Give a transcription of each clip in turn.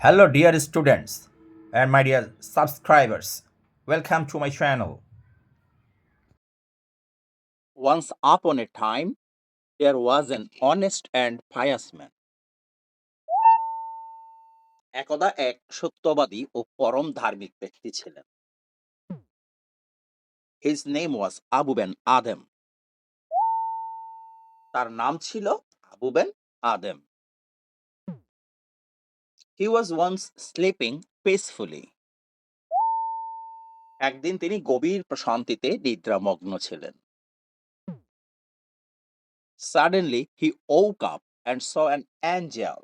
Hello, dear students and my dear subscribers. Welcome to my channel. Once upon a time, there was an honest and pious man. একদা এক সত্যবাদী ও পরম ধার্মিক ব্যক্তি ছিলেন। His name was Abu ben Adem. তার নাম ছিল Abu Ben আদেম। He was once sleeping peacefully. একদিন তিনি গভীর প্রশান্তিতে নিদ্রামগ্ন ছিলেন। Suddenly he woke up and saw an angel.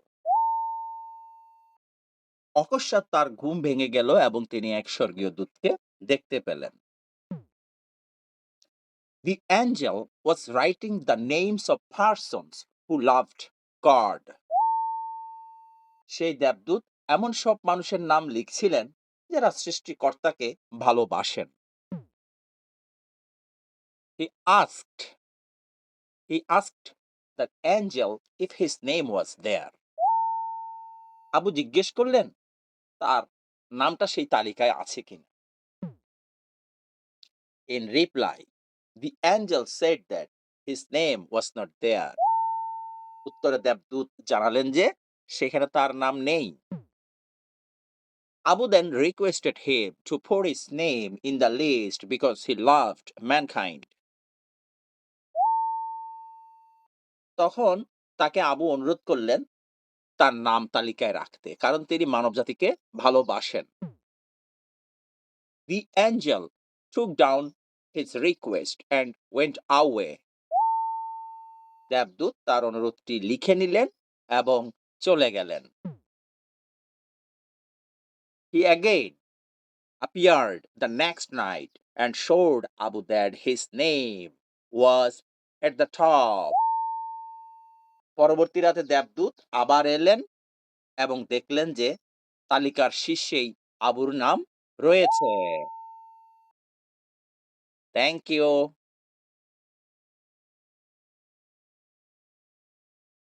অকস্মাৎ তার ঘুম ভেঙে গেল এবং তিনি এক স্বর্গীয় দূতকে দেখতে পেলেন। The angel was writing the names of persons who loved God. সেই দেবদূত এমন সব মানুষের নাম লিখছিলেন যারা সৃষ্টিকর্তাকে ভালোবাসেন। He asked he asked the angel if his name was there. Abu জিজ্ঞেস করলেন তার নামটা সেই তালিকায় আছে কিনা। In reply, the angel said that his name was not there. উত্তরে দেবদূত জানালেন যে সেখানে তার নাম নেই। Abu then requested him to put his name in the list because he loved mankind. তখন তাকে আবু অনুরোধ করলেন তার নাম তালিকায় রাখতে, কারণ তিনি মানবজাতিকে ভালোবাসেন। The angel took down his request and went away. দেবদূত তার অনুরোধটি লিখে নিলেন এবং চলে গেলেন। He again appeared the next night and showed Abu that his name was at the top. পরবর্তী রাতে দেবদূত আবার এলেন এবং দেখলেন যে তালিকার শীর্ষেই আবুর নাম রয়েছে। Thank you.